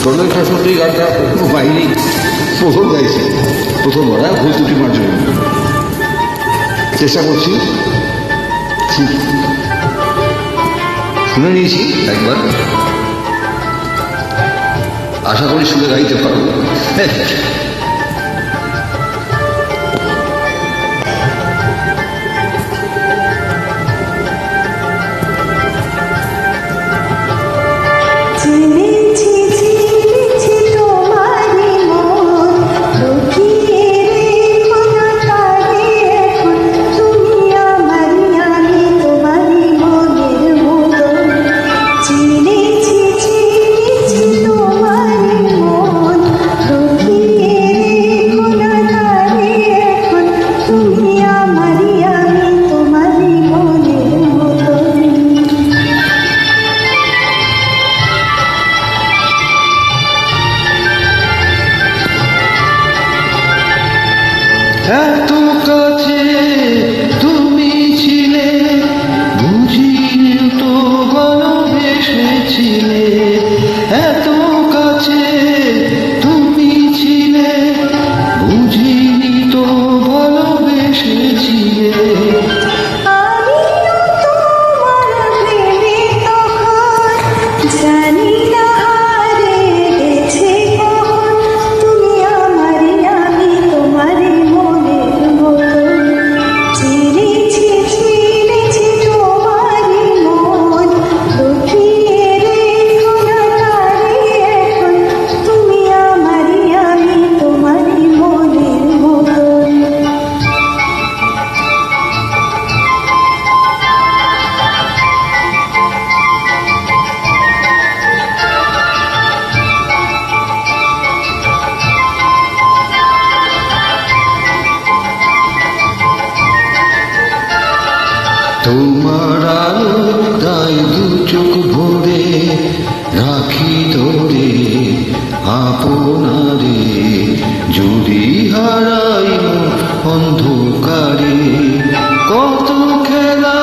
প্রণয় শাসনটি গানটা কখনো পাইনি, প্রথম গাইছে, প্রথমবার ভুল ত্রুটি মার্জনা চেষ্টা করছি, শুনে নিয়েছি একবার, আশা করি শুনে গাইতে পারবো। এত কাছে তুমি ছিলে, বুঝিনি তো ভালোবেসেছিলে। এত কাছে তুমি ছিলে, বুঝিনি তো ভালোবেসেছিলে। তোমার আলো তাই দু চোখ ভরে রাখি ধরে আপনারে, যদি হারাই অন্ধকারে কত খেলা